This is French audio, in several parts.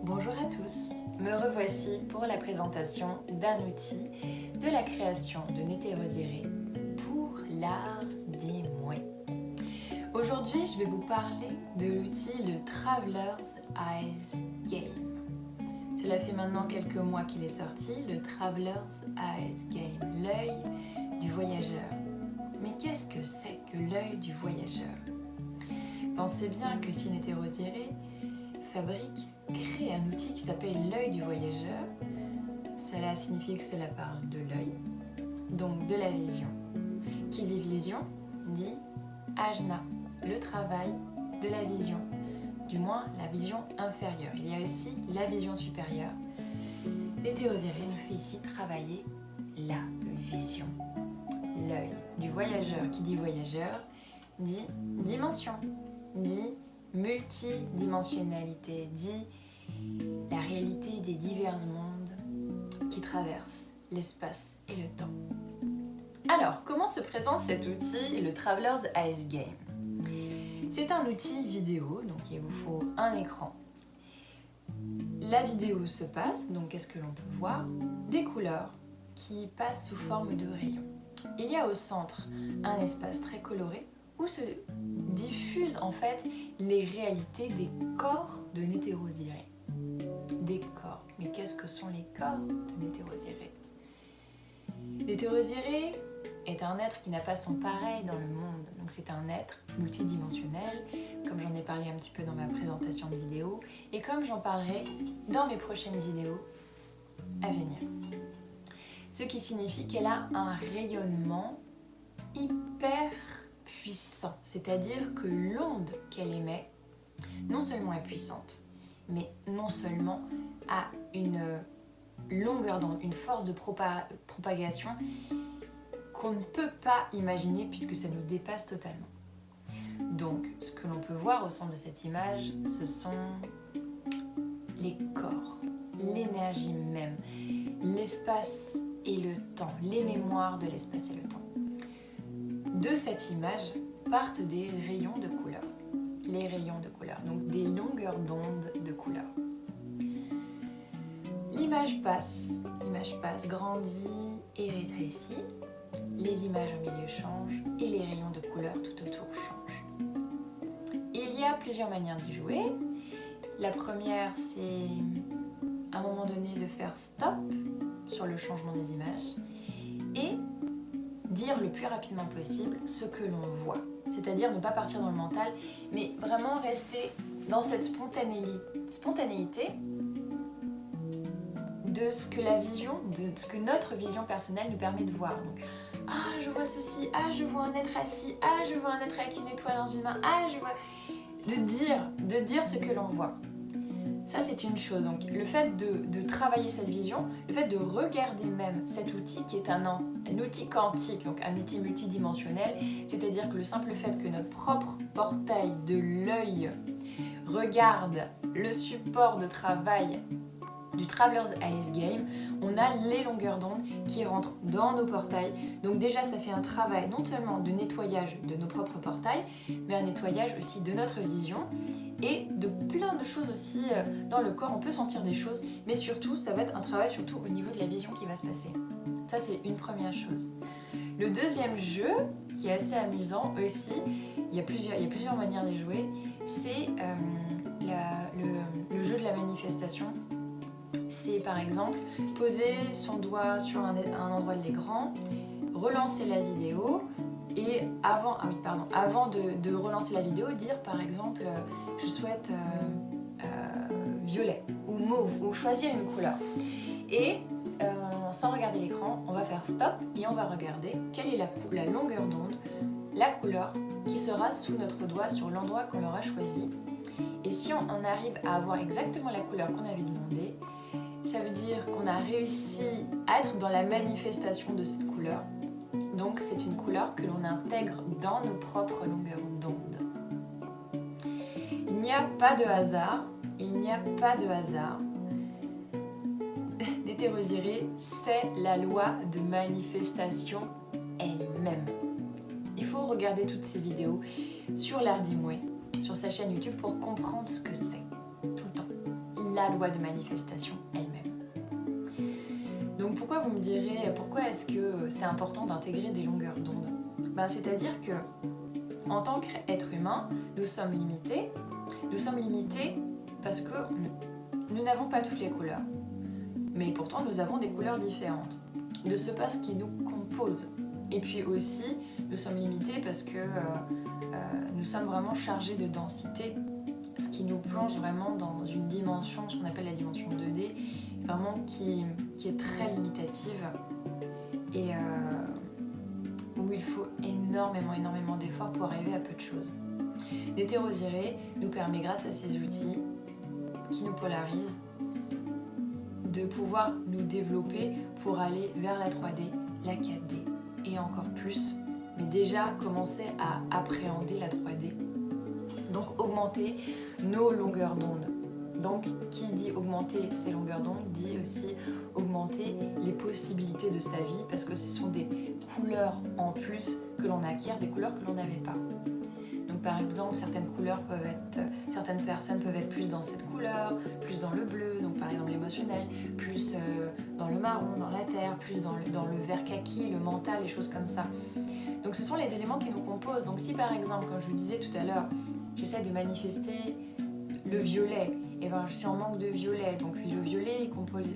Bonjour à tous, me revoici pour la présentation d'un outil de la création de Nétéroséré pour l'art des mouets. Aujourd'hui, je vais vous parler de l'outil le Traveler's Eyes Game. Cela fait maintenant quelques mois qu'il est sorti, le Traveler's Eyes Game, l'œil du voyageur. Mais qu'est-ce que c'est que l'œil du voyageur? Pensez bien que si Nétéroséré crée un outil qui s'appelle l'œil du voyageur, cela signifie que cela parle de l'œil, donc de la vision. Qui dit vision dit ajna, le travail de la vision, du moins la vision inférieure. Il y a aussi la vision supérieure. Nétéroséré nous fait ici travailler la vision. L'œil du voyageur, qui dit voyageur, dit dimension, dit multidimensionnalité, dit la réalité des divers mondes qui traversent l'espace et le temps. Alors, comment se présente cet outil, le Traveler's Eyes Game? C'est un outil vidéo, donc il vous faut un écran. La vidéo se passe, donc qu'est-ce que l'on peut voir? Des couleurs qui passent sous forme de rayons. Il y a au centre un espace très coloré où se diffusent en fait les réalités des corps de Nétéroséré. Des corps. Mais qu'est-ce que sont les corps de Nétéroséré? Nétéroséré est un être qui n'a pas son pareil dans le monde. Donc c'est un être multidimensionnel, comme j'en ai parlé un petit peu dans ma présentation de vidéo, et comme j'en parlerai dans mes prochaines vidéos à venir. Ce qui signifie qu'elle a un rayonnement hyper puissant, c'est-à-dire que l'onde qu'elle émet non seulement est puissante, mais non seulement a une longueur d'onde, une force de propagation qu'on ne peut pas imaginer puisque ça nous dépasse totalement. Donc, ce que l'on peut voir au centre de cette image, ce sont les corps, l'énergie même, l'espace et le temps, les mémoires de l'espace et le temps. De cette image partent des rayons de couleur. Les rayons de couleur, donc des longueurs d'onde de couleur. L'image passe, grandit et rétrécit. Les images au milieu changent et les rayons de couleur tout autour changent. Il y a plusieurs manières d'y jouer. La première, c'est à un moment donné de faire stop sur le changement des images et dire le plus rapidement possible ce que l'on voit. C'est-à-dire ne pas partir dans le mental, mais vraiment rester dans cette spontanéité de ce que la vision, de ce que notre vision personnelle nous permet de voir. Donc, ah, je vois ceci, ah, je vois un être assis, ah, je vois un être avec une étoile dans une main, ah, je vois... De dire ce que l'on voit. Ça, c'est une chose. Donc, le fait de travailler cette vision, le fait de regarder même cet outil qui est un outil quantique, donc un outil multidimensionnel, c'est-à-dire que le simple fait que notre propre portail de l'œil regarde le support de travail du Traveler's Eyes Game, on a les longueurs d'onde qui rentrent dans nos portails. Donc déjà, ça fait un travail non seulement de nettoyage de nos propres portails, mais un nettoyage aussi de notre vision et de plein de choses aussi dans le corps. On peut sentir des choses, mais surtout, ça va être un travail surtout au niveau de la vision qui va se passer. Ça, c'est une première chose. Le deuxième jeu, qui est assez amusant aussi, il y a plusieurs manières d'y jouer, c'est le jeu de la manifestation. C'est par exemple poser son doigt sur un endroit de l'écran, relancer la vidéo et avant de relancer la vidéo, dire par exemple je souhaite violet ou mauve ou choisir une couleur. Et sans regarder l'écran, on va faire stop et on va regarder quelle est la longueur d'onde, la couleur qui sera sous notre doigt sur l'endroit qu'on aura choisi. Et si on arrive à avoir exactement la couleur qu'on avait demandé, ça veut dire qu'on a réussi à être dans la manifestation de cette couleur. Donc c'est une couleur que l'on intègre dans nos propres longueurs d'onde. Il n'y a pas de hasard, Nétéroséré, c'est la loi de manifestation elle-même. Il faut regarder toutes ces vidéos sur l'art des mouets, sur sa chaîne YouTube pour comprendre ce que c'est, tout le temps. la loi de manifestation elle-même. Donc pourquoi vous me direz, pourquoi est-ce que c'est important d'intégrer des longueurs d'onde? C'est-à-dire que en tant qu'être humain, nous sommes limités. Nous sommes limités parce que nous n'avons pas toutes les couleurs. Mais pourtant, nous avons des couleurs différentes. De ce pas ce qui nous compose. Et puis aussi, nous sommes limités parce que nous sommes vraiment chargés de densité, ce qui nous plonge vraiment dans une dimension, ce qu'on appelle la dimension 2D, vraiment qui est très limitative et où il faut énormément d'efforts pour arriver à peu de choses. L'hétérosiré nous permet, grâce à ces outils qui nous polarisent, de pouvoir nous développer pour aller vers la 3D, la 4D et encore plus, mais déjà commencer à appréhender la 3D. Donc augmenter nos longueurs d'onde. Donc qui dit augmenter ses longueurs d'onde dit aussi augmenter les possibilités de sa vie parce que ce sont des couleurs en plus que l'on acquiert, des couleurs que l'on n'avait pas. Donc par exemple, certaines personnes peuvent être plus dans cette couleur, plus dans le bleu, donc par exemple l'émotionnel, plus dans le marron, dans la terre, plus dans le vert kaki, le mental, les choses comme ça. Donc ce sont les éléments qui nous composent. Donc si par exemple, comme je vous disais tout à l'heure, j'essaie de manifester le violet, et je suis en manque de violet, donc le violet est composé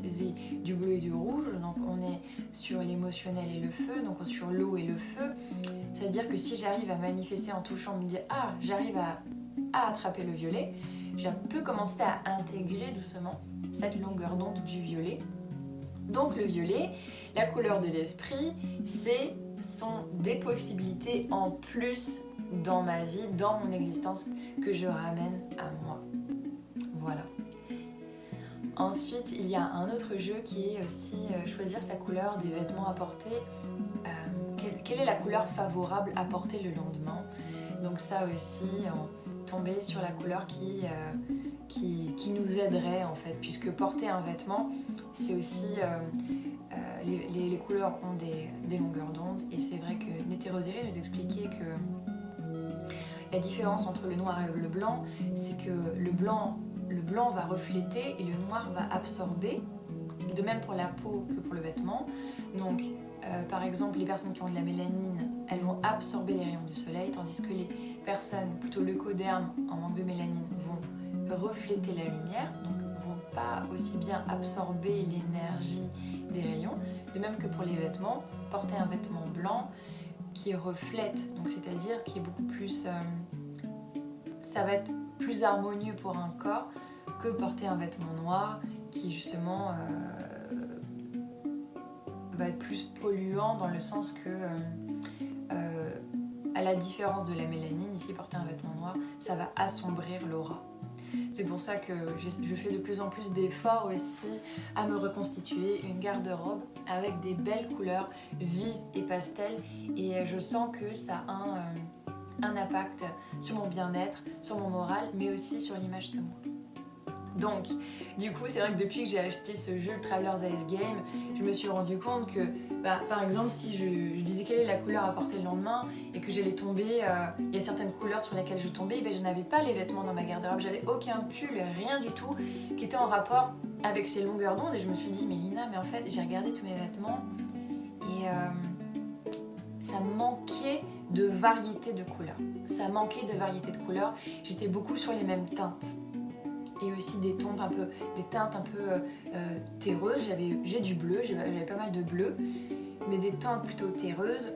du bleu et du rouge, donc on est sur l'émotionnel et le feu, donc sur l'eau et le feu. C'est-à-dire que si j'arrive à manifester en touchant, me dire j'arrive à attraper le violet, je peux commencer à intégrer doucement cette longueur d'onde du violet. Donc le violet, la couleur de l'esprit, sont des possibilités en plus dans ma vie, dans mon existence, que je ramène à moi. Voilà. Ensuite, il y a un autre jeu qui est aussi choisir sa couleur des vêtements à porter. Quelle est la couleur favorable à porter le lendemain? Donc ça aussi, tomber sur la couleur qui nous aiderait en fait, puisque porter un vêtement, c'est aussi... les couleurs ont des longueurs d'onde et c'est vrai que Nétérosiré nous expliquait que la différence entre le noir et le blanc, c'est que le blanc va refléter et le noir va absorber, de même pour la peau que pour le vêtement. Donc par exemple, les personnes qui ont de la mélanine, elles vont absorber les rayons du soleil, tandis que les personnes plutôt leucodermes en manque de mélanine vont refléter la lumière, donc vont pas aussi bien absorber l'énergie des rayons. De même que pour les vêtements, porter un vêtement blanc qui reflète, donc c'est-à-dire qui est beaucoup plus... ça va être plus harmonieux pour un corps que porter un vêtement noir qui justement va être plus polluant dans le sens que à la différence de la mélanine, ici porter un vêtement noir, ça va assombrir l'aura. C'est pour ça que je fais de plus en plus d'efforts aussi à me reconstituer une garde-robe avec des belles couleurs vives et pastel et je sens que ça a un impact sur mon bien-être, sur mon moral, mais aussi sur l'image de moi. Donc, du coup, c'est vrai que depuis que j'ai acheté ce jeu, le Traveler's Ice Game, je me suis rendu compte que, par exemple, si je disais quelle est la couleur à porter le lendemain et que j'allais tomber, il y a certaines couleurs sur lesquelles je tombais, je n'avais pas les vêtements dans ma garde-robe, j'avais aucun pull, rien du tout qui était en rapport avec ces longueurs d'onde et je me suis dit, mais Lina, mais en fait, j'ai regardé tous mes vêtements et ça manquait de variété de couleurs. Ça manquait de variété de couleurs, j'étais beaucoup sur les mêmes teintes. Et aussi des teintes un peu terreuses. J'ai du bleu, j'avais pas mal de bleu, mais des teintes plutôt terreuses,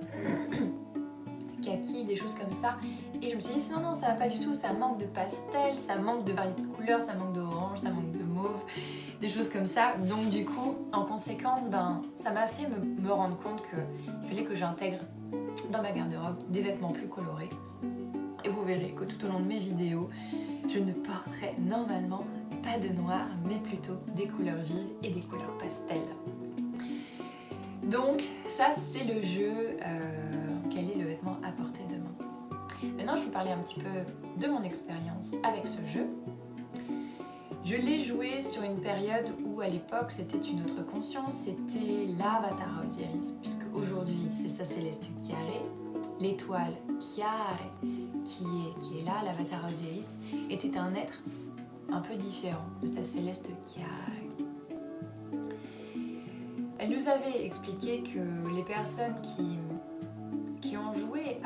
kaki, des choses comme ça. Et je me suis dit non, ça va pas du tout, ça manque de pastel, ça manque de variété de couleurs, ça manque d'orange, ça manque de mauve, des choses comme ça. Donc du coup, en conséquence, ça m'a fait me rendre compte qu'il fallait que j'intègre dans ma garde-robe des vêtements plus colorés. Et vous verrez que tout au long de mes vidéos, je ne porterai normalement pas de noir, mais plutôt des couleurs vives et des couleurs pastel. Donc ça c'est le jeu, quel est le vêtement à porter demain. Maintenant je vais vous parler un petit peu de mon expérience avec ce jeu. Je l'ai joué sur une période où à l'époque c'était une autre conscience, c'était l'avatar Osiris, puisque aujourd'hui c'est sa céleste Chiare, l'étoile Chiare qui est là, l'avatar Osiris, était un être un peu différent de sa céleste Chiara. Elle nous avait expliqué que les personnes qui ont joué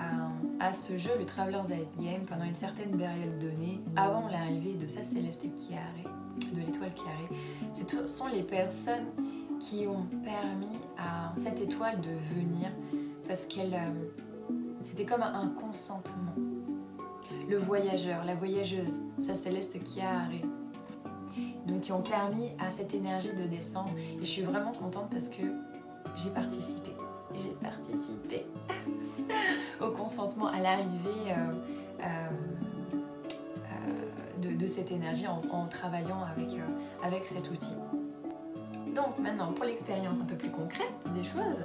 à ce jeu, le Traveler's Game, pendant une certaine période donnée, avant l'arrivée de sa céleste Chiara, de l'étoile Chiara, ce sont les personnes qui ont permis à cette étoile de venir parce qu'elle c'était comme un consentement. Le voyageur, la voyageuse, sa céleste Chiara, donc qui ont permis à cette énergie de descendre. Et je suis vraiment contente parce que j'ai participé. J'ai participé au consentement, à l'arrivée de cette énergie en travaillant avec cet outil. Donc maintenant, pour l'expérience un peu plus concrète des choses,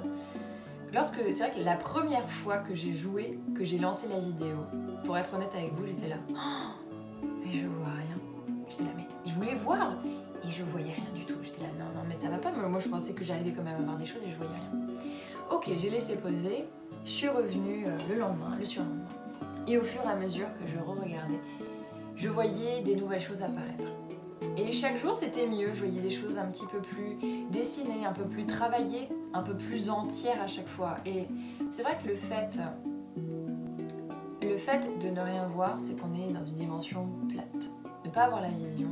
c'est vrai que la première fois que j'ai joué, que j'ai lancé la vidéo, pour être honnête avec vous, j'étais là, oh, mais je vois rien. J'étais là, mais je voulais voir et je voyais rien du tout. J'étais là, non, mais ça va pas. Moi, je pensais que j'arrivais quand même à voir des choses et je voyais rien. Ok, j'ai laissé poser. Je suis revenue le lendemain, le surlendemain. Et au fur et à mesure que je re-regardais, je voyais des nouvelles choses apparaître. Et chaque jour, c'était mieux. Je voyais des choses un petit peu plus dessinées, un peu plus travaillées, un peu plus entières à chaque fois. Et c'est vrai que le fait de ne rien voir, c'est qu'on est dans une dimension plate. Ne pas avoir la vision,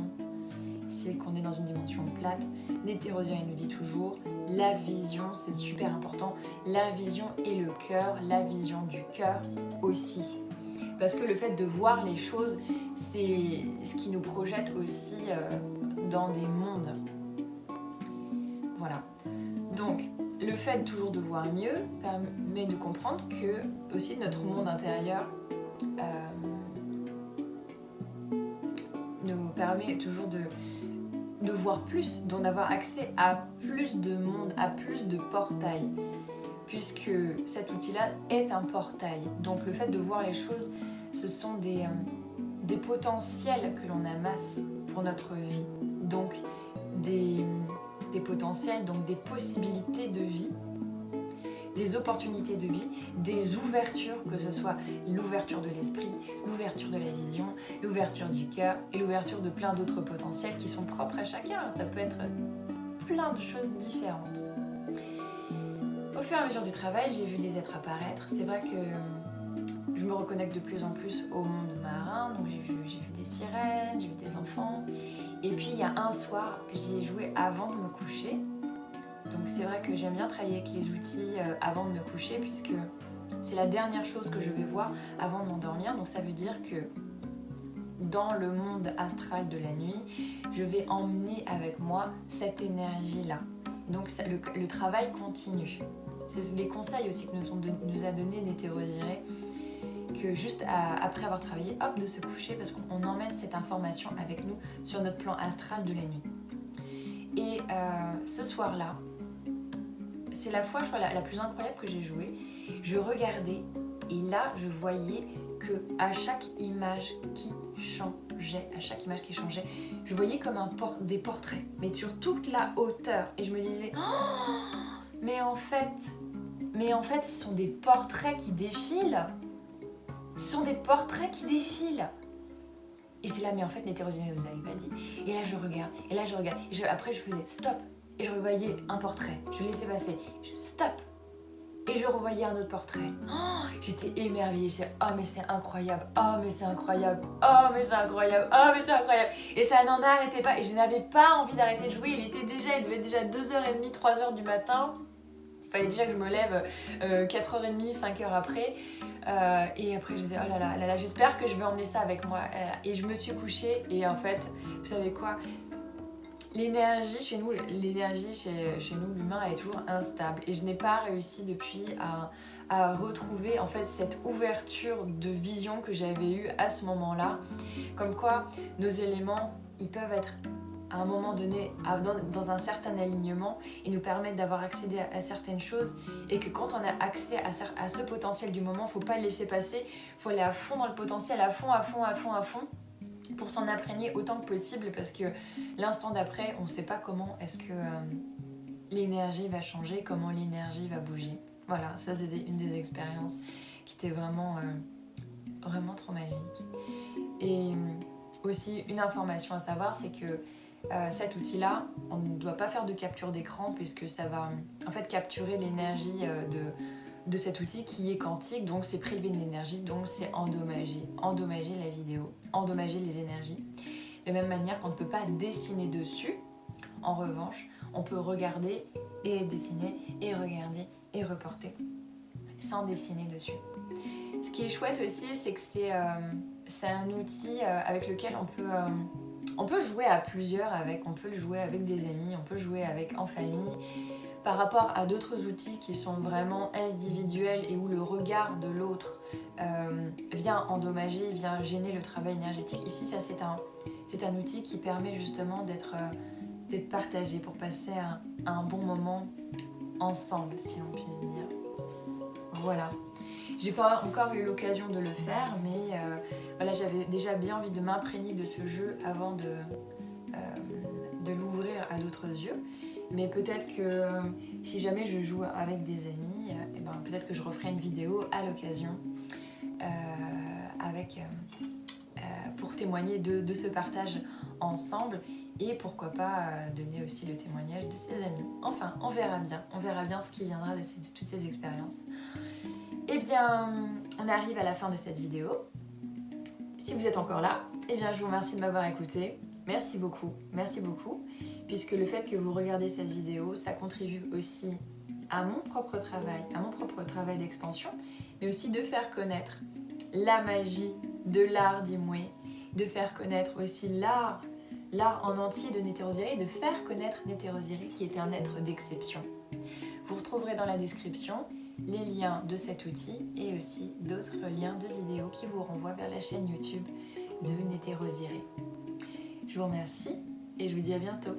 c'est qu'on est dans une dimension plate. Nétérosien, il nous dit toujours, la vision, c'est super important. La vision et le cœur, la vision du cœur aussi. Parce que le fait de voir les choses, c'est ce qui nous projette aussi dans des mondes. Voilà. Donc, le fait toujours de voir mieux permet de comprendre que aussi notre monde intérieur nous permet toujours de voir plus, d'en avoir accès à plus de mondes, à plus de portails. Puisque cet outil-là est un portail. Donc le fait de voir les choses, ce sont des potentiels que l'on amasse pour notre vie. Donc des potentiels, donc des possibilités de vie, des opportunités de vie, des ouvertures, que ce soit l'ouverture de l'esprit, l'ouverture de la vision, l'ouverture du cœur et l'ouverture de plein d'autres potentiels qui sont propres à chacun. Ça peut être plein de choses différentes. Au fur et à mesure du travail, j'ai vu des êtres apparaître. C'est vrai que je me reconnecte de plus en plus au monde marin. Donc j'ai vu des sirènes, j'ai vu des enfants. Et puis il y a un soir, j'y ai joué avant de me coucher. Donc c'est vrai que j'aime bien travailler avec les outils avant de me coucher puisque c'est la dernière chose que je vais voir avant de m'endormir. Donc ça veut dire que dans le monde astral de la nuit, je vais emmener avec moi cette énergie-là. Donc le travail continue. C'est les conseils aussi que nous a donné Nétérosiré, que juste après avoir travaillé, hop, de se coucher parce qu'on emmène cette information avec nous sur notre plan astral de la nuit. Et ce soir-là, c'est la fois, je crois, la plus incroyable que j'ai joué. Je regardais et là, je voyais que à chaque image qui changeait, je voyais comme des portraits, mais sur toute la hauteur. Et je me disais, oh, mais en fait, ce sont des portraits qui défilent. Ce sont des portraits qui défilent. Et c'est là, mais en fait, Nétérosiré ne nous avait pas dit. Et là, je regarde, après, je faisais stop. Et je revoyais un portrait. Je laissais passer. Stop. Et je revoyais un autre portrait. Oh, j'étais émerveillée. J'étais, oh, mais c'est incroyable. Oh, mais c'est incroyable. Oh, mais c'est incroyable. Oh, mais c'est incroyable. Et ça n'en arrêtait pas. Et je n'avais pas envie d'arrêter de jouer. Il devait être déjà 2h30, 3h du matin. Il fallait déjà que je me lève 4h30, 5h après. Et après, j'ai dit, oh là là, j'espère que je vais emmener ça avec moi. Et je me suis couchée. Et en fait, vous savez quoi ? L'énergie chez nous, l'humain, elle est toujours instable. Et je n'ai pas réussi depuis à retrouver en fait cette ouverture de vision que j'avais eue à ce moment-là. Comme quoi, nos éléments, ils peuvent être à un moment donné dans un certain alignement et nous permettre d'avoir accédé à certaines choses. Et que quand on a accès à ce potentiel du moment, il ne faut pas le laisser passer. Il faut aller à fond dans le potentiel, à fond. Pour s'en imprégner autant que possible parce que l'instant d'après, on ne sait pas comment est-ce que l'énergie va changer, comment l'énergie va bouger. Voilà, ça c'était une des expériences qui était vraiment trop magique. Et aussi une information à savoir, c'est que cet outil-là, on ne doit pas faire de capture d'écran puisque ça va en fait capturer l'énergie de cet outil qui est quantique, donc c'est prélever de l'énergie, donc c'est endommager la vidéo, endommager les énergies. De la même manière qu'on ne peut pas dessiner dessus, en revanche, on peut regarder et dessiner et regarder et reporter sans dessiner dessus. Ce qui est chouette aussi, c'est que c'est un outil avec lequel on peut jouer à plusieurs avec, on peut le jouer avec des amis, on peut jouer avec en famille, par rapport à d'autres outils qui sont vraiment individuels et où le regard de l'autre vient endommager, vient gêner le travail énergétique. Ici, ça c'est un outil qui permet justement d'être partagé pour passer un bon moment ensemble, si l'on puisse dire. Voilà. J'ai pas encore eu l'occasion de le faire, mais voilà, j'avais déjà bien envie de m'imprégner de ce jeu avant de l'ouvrir à d'autres yeux. Mais peut-être que si jamais je joue avec des amis, et ben, peut-être que je referai une vidéo à l'occasion pour témoigner de ce partage ensemble et pourquoi pas donner aussi le témoignage de ses amis. Enfin, on verra bien ce qui viendra de toutes ces expériences. Eh bien, on arrive à la fin de cette vidéo. Si vous êtes encore là, eh bien, je vous remercie de m'avoir écouté. Merci beaucoup, puisque le fait que vous regardez cette vidéo, ça contribue aussi à mon propre travail d'expansion, mais aussi de faire connaître la magie de l'art d'Imwe, de faire connaître aussi l'art en entier de Néther-Osiris, de faire connaître Néther-Osiris qui est un être d'exception. Vous retrouverez dans la description les liens de cet outil et aussi d'autres liens de vidéos qui vous renvoient vers la chaîne YouTube de Néther-Osiris. Je vous remercie et je vous dis à bientôt.